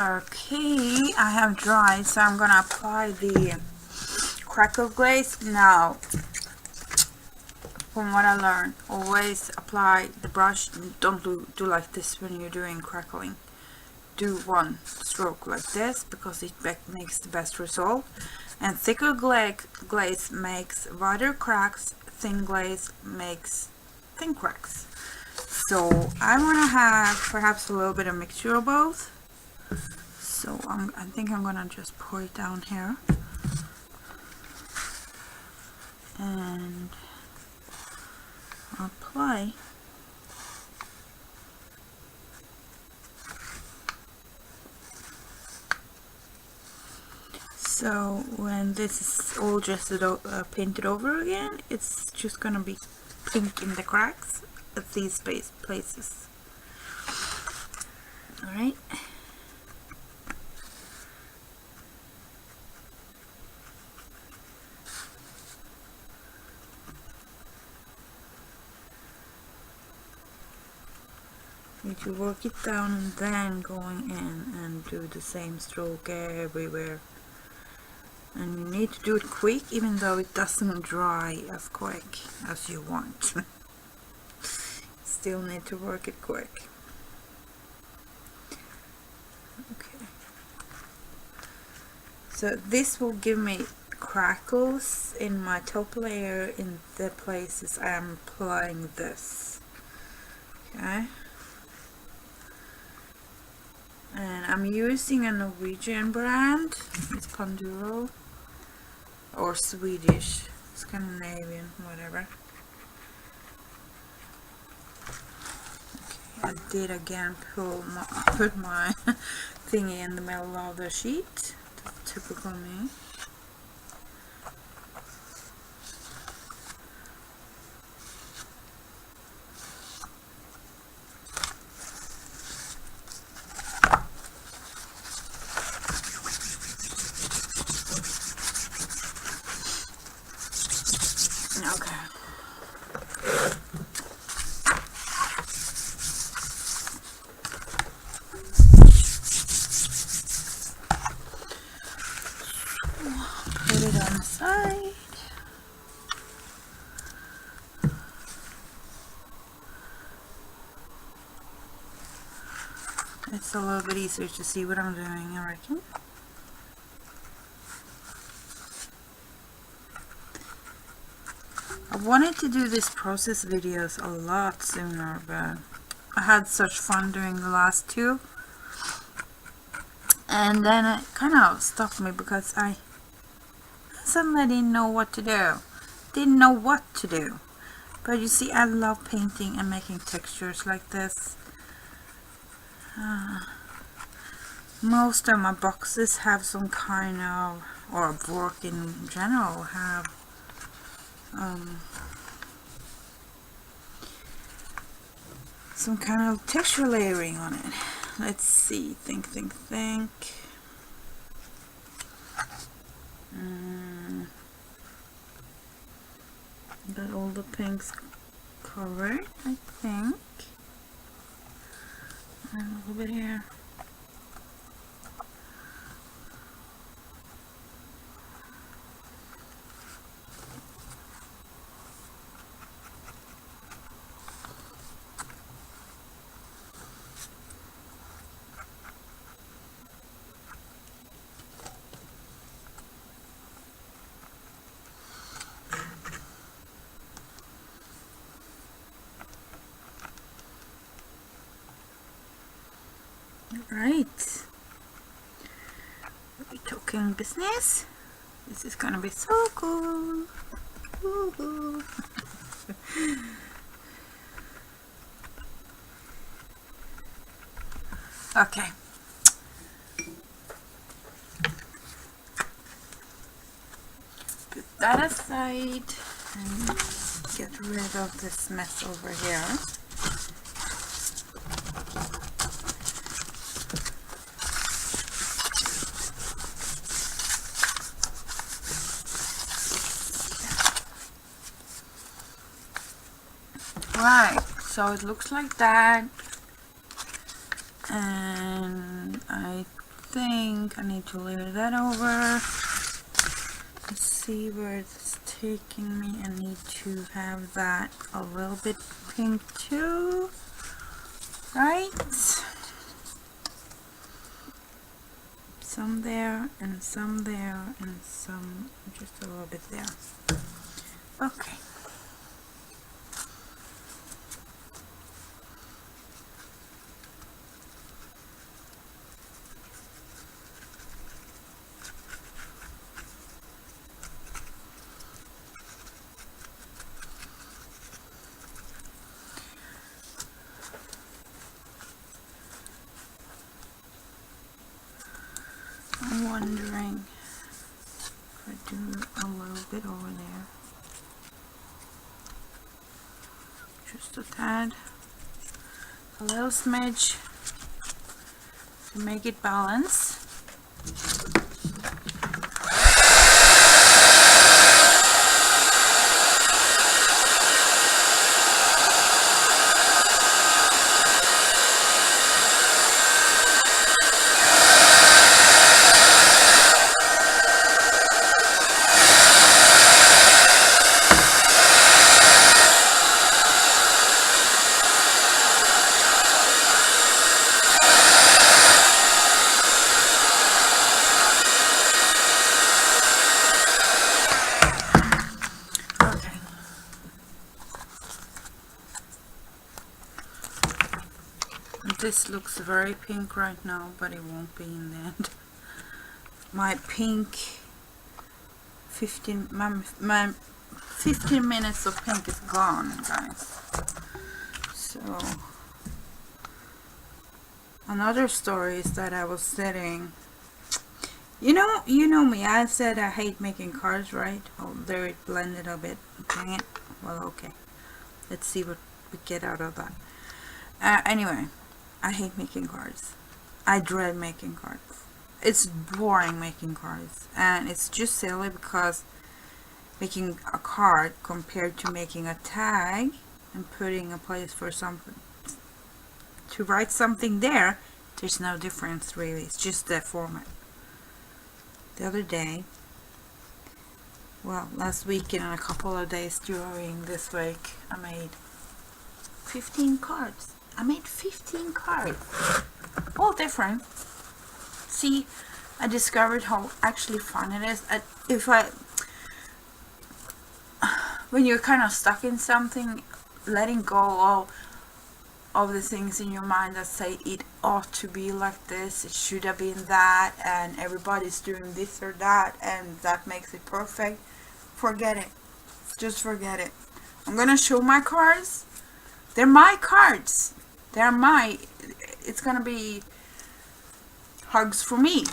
Okay, I have dried, so I'm gonna apply the crackle glaze. Now, from what I learned, always apply the brush. Don't do like this when you're doing crackling. Do one stroke like this because it makes the best result. And thicker glaze makes wider cracks. Thin glaze makes thin cracks. So I want to have perhaps a little bit of mixture of both. So I think I'm gonna just pour it down here and apply. So when this is all just painted over again, it's just gonna be pink in the cracks at these places. All right. Need to work it down and then going in and do the same stroke everywhere. And you need to do it quick, even though it doesn't dry as quick as you want. Still need to work it quick. Okay. So this will give me crackles in my top layer in the places I am applying this. Okay. And I'm using a Norwegian brand. It's Conduro. Or Swedish, Scandinavian, whatever. Okay, I did again put my thingy in the middle of the sheet. That's typical me. Okay. Put it on the side. It's a little bit easier to see what I'm doing, I reckon. I wanted to do these process videos a lot sooner, but I had such fun doing the last two. And then it kind of stopped me because I suddenly didn't know what to do. Didn't know what to do. But you see, I love painting and making textures like this. Most of my boxes have some kind of, or work in general have some kind of texture layering on it. Let's see, think. Got all the pinks covered, I think. And a little bit here. Right, we're talking business. This is gonna be so cool. Woohoo. Okay. Put that aside and get rid of this mess over here. Right, so it looks like that, and I think I need to layer that over. Let's see where it's taking me. I need to have that a little bit pink too, right? Some there and some there and some just a little bit there. Okay. I'm wondering if I do a little bit over there. Just a tad. A little smidge to make it balance. This looks very pink right now, but it won't be in the end. My pink 15 minutes of pink is gone, guys. So another story is that I was sitting, you know me, I said I hate making cards, right? Oh, there it blended a bit. Dang it. Well, okay, let's see what we get out of that. Anyway, I hate making cards. I dread making cards. It's boring making cards, and it's just silly because making a card compared to making a tag and putting a place for something to write something there, there's no difference really. It's just the format. The other day, well, last week and a couple of days during this week, I made 15 cards. I made 15 cards, all different. See, I discovered how actually fun it is. When you're kind of stuck in something, letting go of the things in your mind that say it ought to be like this, it should have been that, and everybody's doing this or that, and that makes it perfect. Forget it. Just forget it. I'm gonna show my cards. They're my cards. It's gonna be hugs for me.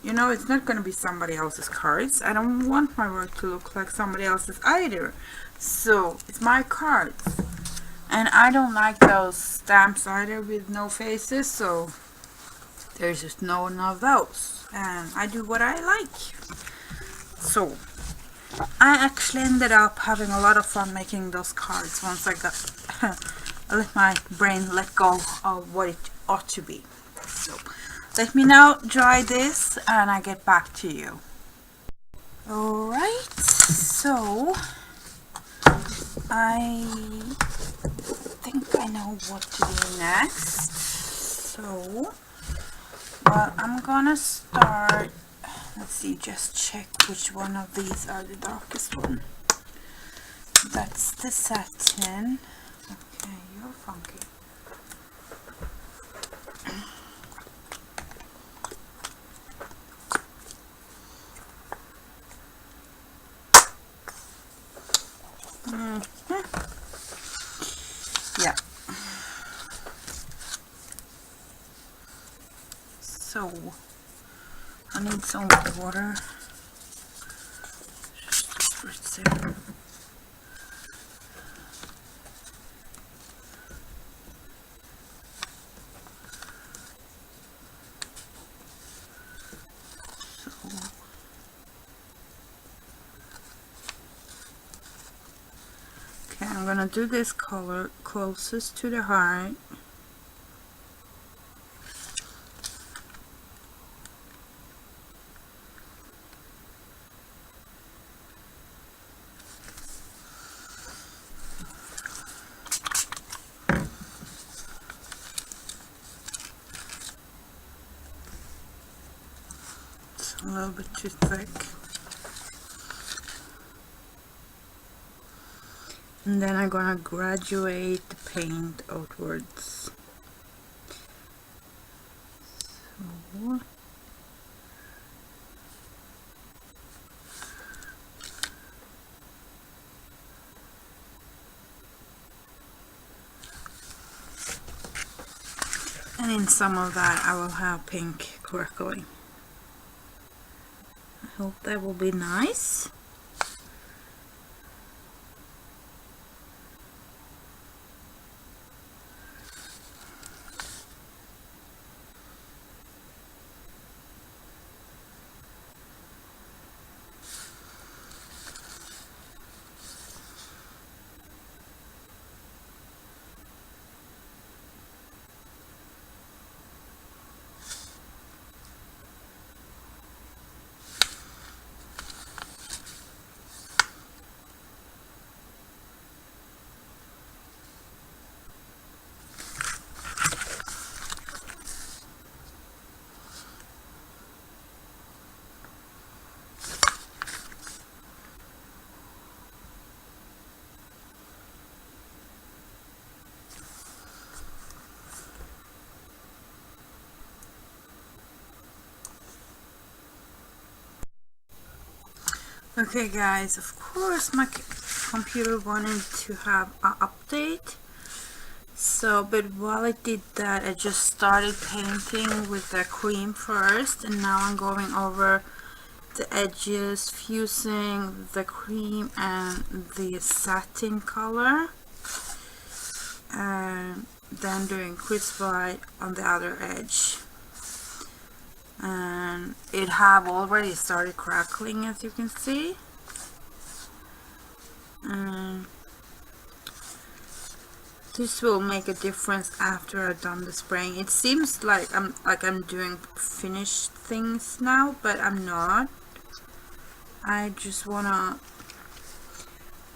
You know, it's not gonna be somebody else's cards. I don't want my work to look like somebody else's either. So it's my cards, and I don't like those stamps either with no faces. So there's just none of those, and I do what I like. So I actually ended up having a lot of fun making those cards once I got I let my brain let go of what it ought to be. So let me now dry this and I get back to you. Alright, so I think I know what to do next. So, well, I'm gonna start, let's see, just check which one of these are the darkest one. That's the satin. Okay, you're funky. Yeah. So I need some water. Just to spritz it. I'm gonna do this color closest to the heart. a little bit too thick. And then I'm gonna graduate the paint outwards. So, and in some of that I will have pink crackling. I hope that will be nice. Okay guys, of course my computer wanted to have an update, so but while it did that I just started painting with the cream first, and now I'm going over the edges, fusing the cream and the satin color, and then doing crisp white on the other edge. And it have already started crackling, as you can see. And this will make a difference after I've done the spraying. It seems like I'm doing finished things now, but I'm not. I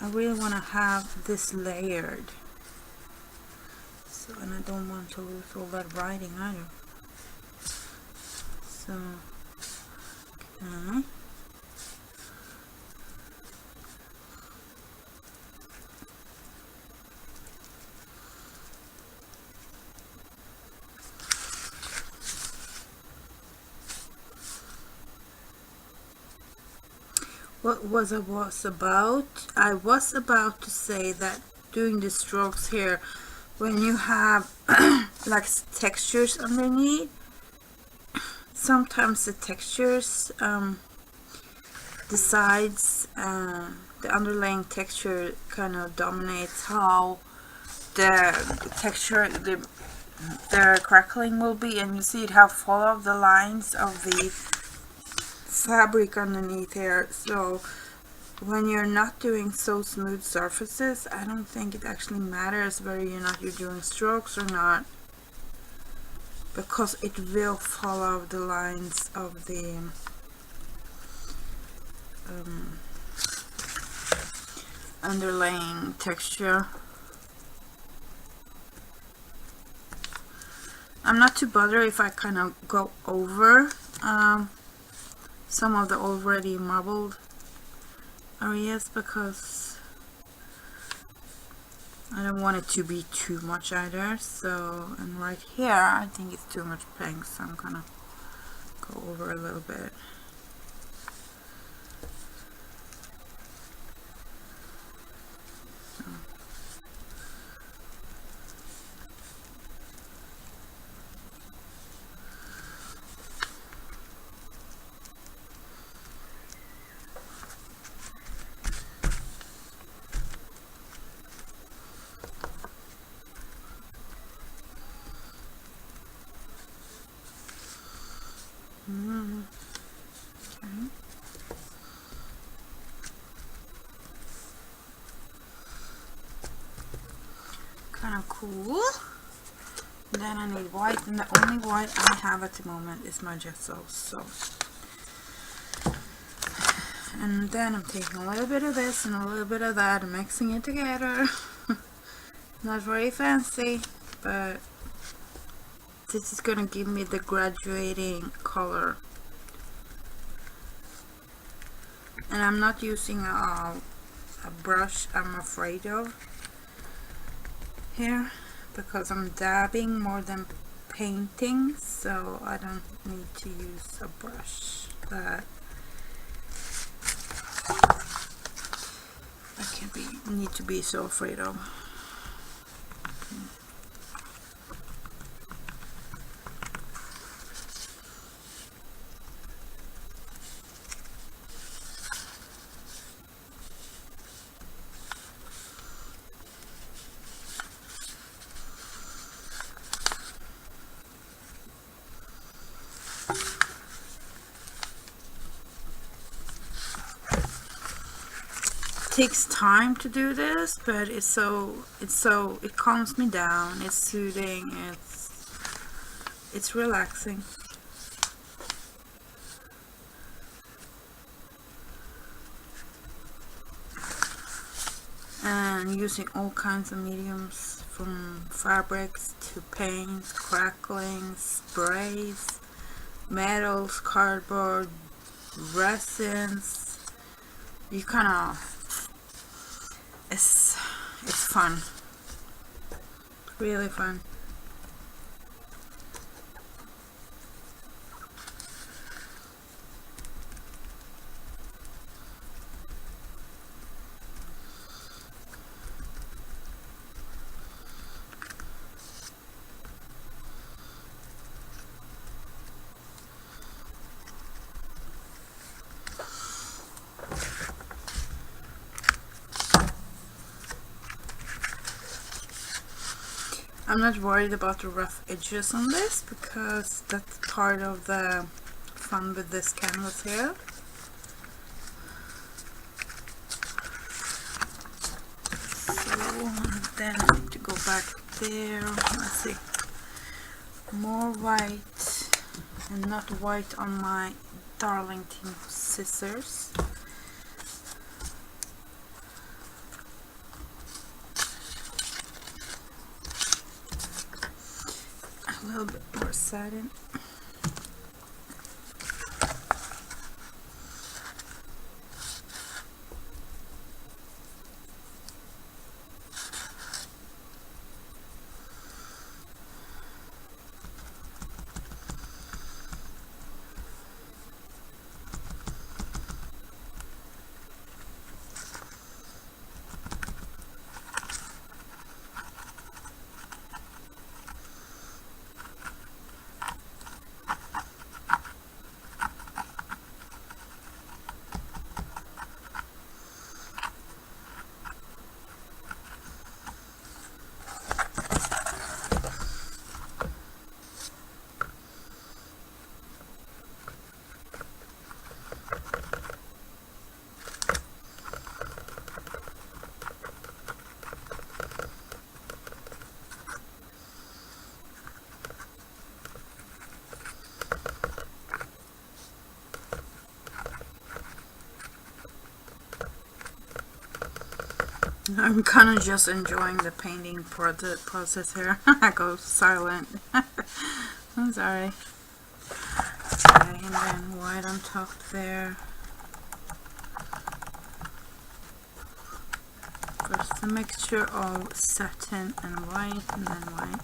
really wanna have this layered. So, and I don't want to lose all that writing either. So, okay. What was about? I was about to say that doing the strokes here, when you have like textures underneath, sometimes the textures decides, the underlying texture kind of dominates how the texture, the crackling will be, and you see it how full of the lines of the fabric underneath here. So when you're not doing so smooth surfaces, I don't think it actually matters whether you're doing strokes or not, because it will follow the lines of the underlaying texture. I'm not too bothered if I kind of go over some of the already marbled areas, because I don't want it to be too much either. So, and right here I think it's too much pink, so I'm gonna go over a little bit. Okay. Kind of cool. Then I need white, and the only white I have at the moment is my gesso. So, and then I'm taking a little bit of this and a little bit of that and mixing it together. Not very fancy, but this is gonna give me the graduating color. And I'm not using a brush I'm afraid of here, because I'm dabbing more than painting, so I don't need to use a brush that I need to be so afraid of. Takes time to do this, but it calms me down, it's soothing, it's relaxing. And using all kinds of mediums, from fabrics to paints, crackling, sprays, metals, cardboard, resins. You kind of, it's fun, really fun. I'm not worried about the rough edges on this, because that's part of the fun with this canvas here. So then I need to go back there. Let's see, more white, and not white on my Darlington scissors. A little bit more satin. I'm kind of just enjoying the painting process here. I go silent. I'm sorry. Okay, and then white on top there. First a mixture of satin and white, and then white.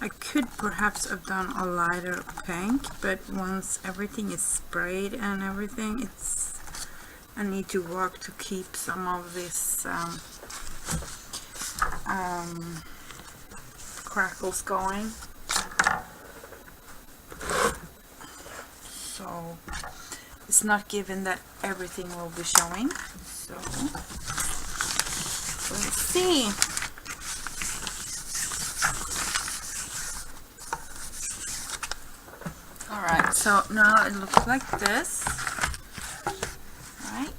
I could perhaps have done a lighter pink, but once everything is sprayed and everything, I need to work to keep some of this crackles going. So it's not given that everything will be showing. So let's see. Alright, so now it looks like this, right?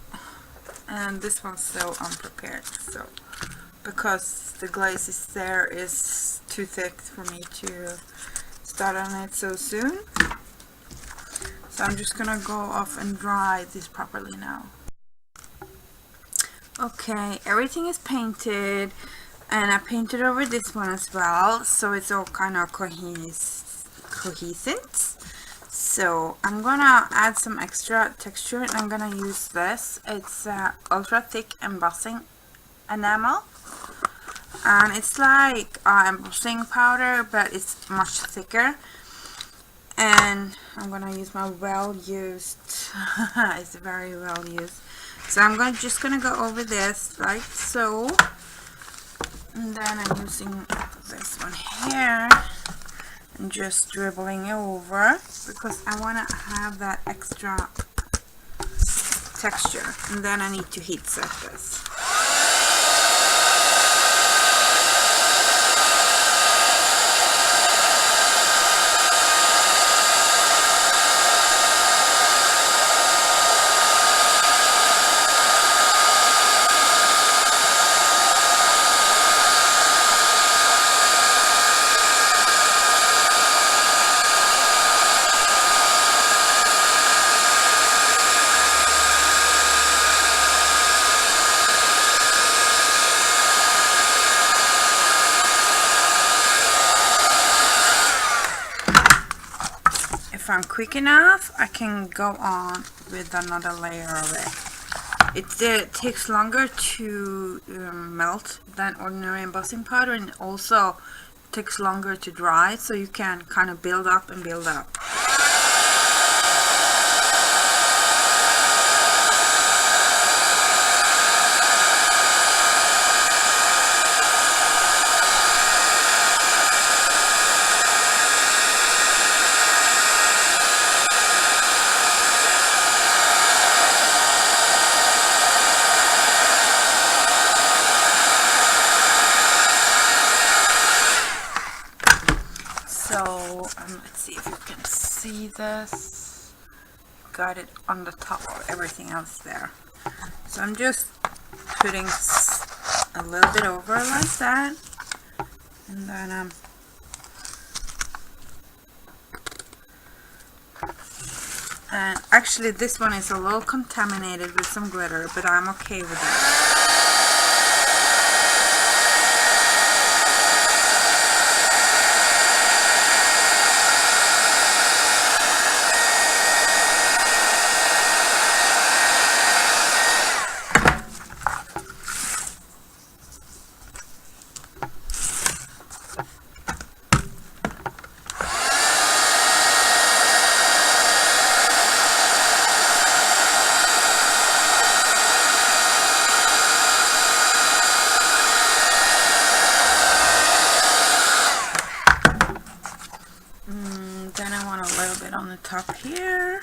And this one's so unprepared, so because the glaze is there is too thick for me to start on it so soon. So I'm just gonna go off and dry this properly now. Okay, everything is painted, And I painted over this one as well, so it's all kind of cohesive. So I'm gonna add some extra texture, and I'm gonna use this. It's ultra thick embossing enamel, and it's like embossing powder, but it's much thicker. And I'm gonna use my well-used it's very well used, so I'm just gonna go over this like so, and then I'm using this one here and just dribbling it over because I want to have that extra texture. And then I need to heat set this. If I'm quick enough, I can go on with another layer of it. It takes longer to melt than ordinary embossing powder, and it also takes longer to dry, so you can kind of build up and build up. So let's see if you can see this. Got it on the top of everything else there. So I'm just putting a little bit over like that, and then and actually this one is a little contaminated with some glitter, but I'm okay with it. Then I want a little bit on the top here.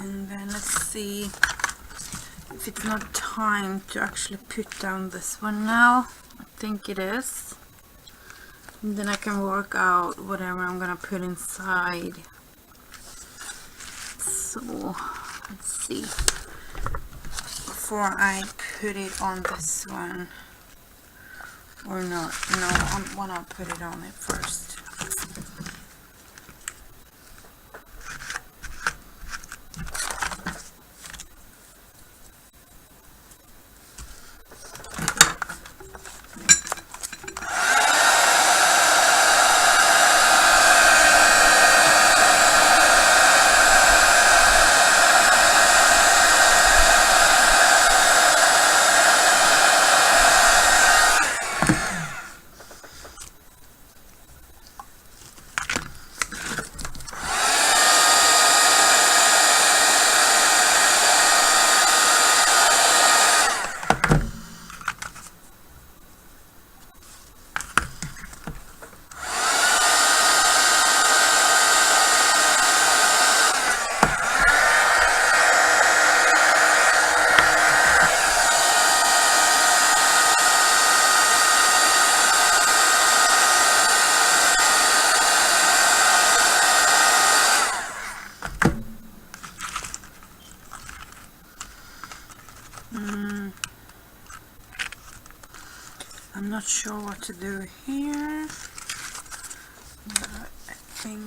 And then let's see if it's not time to actually put down this one now. I think it is. And then I can work out whatever I'm gonna put inside. So let's see. Before I put it on this one, or not, no, I wanna put it on it first. sure what to do here, but I think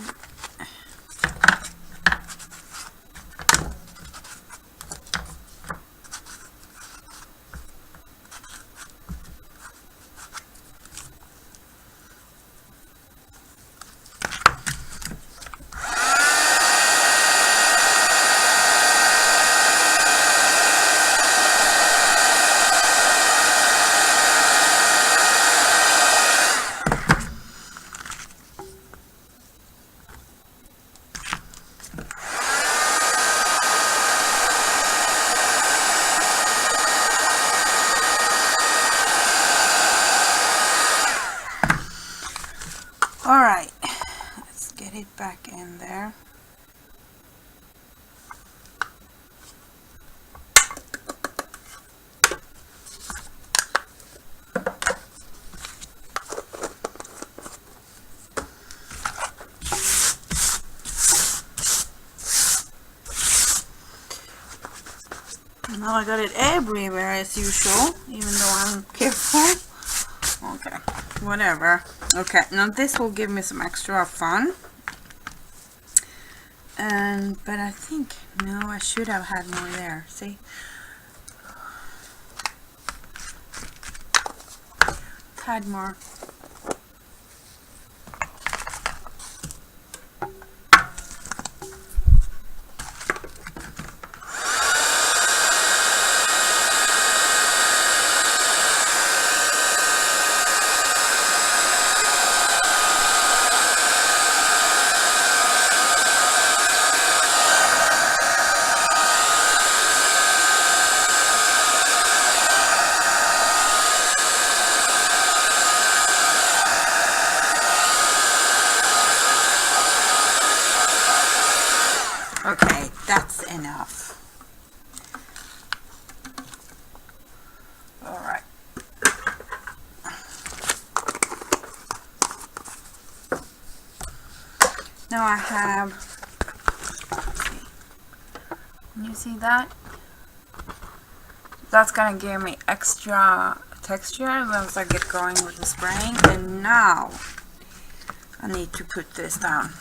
alright, let's get it back in there. Now I got it everywhere as usual, even though I'm careful. Okay, whatever. Okay, now this will give me some extra fun. But I think, no, I should have had more there. See? Had more. Okay, that's enough. Alright. Now I have, can you see that? That's gonna give me extra texture once I get going with the spraying. And now I need to put this down.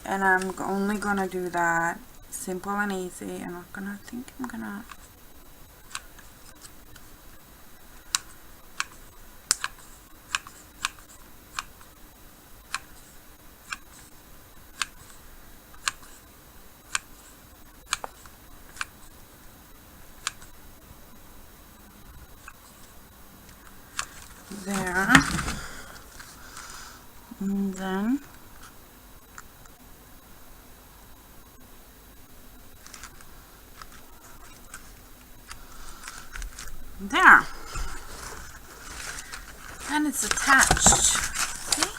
And I'm only gonna do that simple and easy. I'm not gonna think I'm gonna there, and then there, and it's attached. See?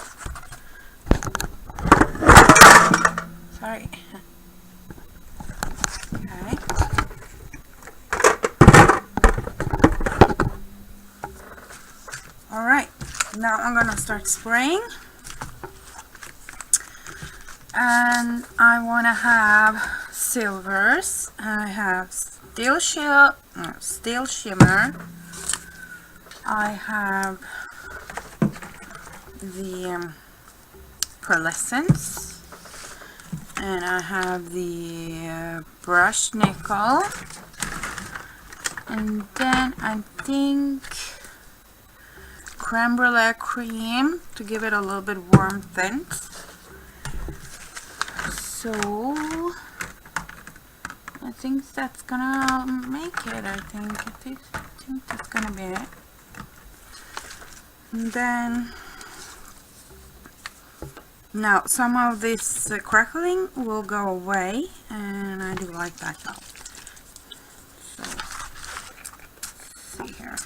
Sorry. Okay. All right. Now I'm gonna start spraying, and I wanna have silvers. I have steel shimmer. I have the pearlescence, and I have the brushed nickel, and then I think creme brulee cream to give it a little bit warm tint. So I think that's gonna make it. I think that's gonna be it. And then now some of this crackling will go away, and I do like that though. So let's see here.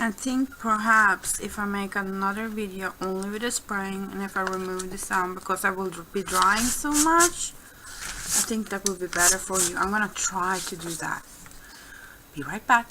I think perhaps if I make another video only with the spraying, and if I remove the sound because I will be drying so much, I think that will be better for you. I'm gonna try to do that. Be right back.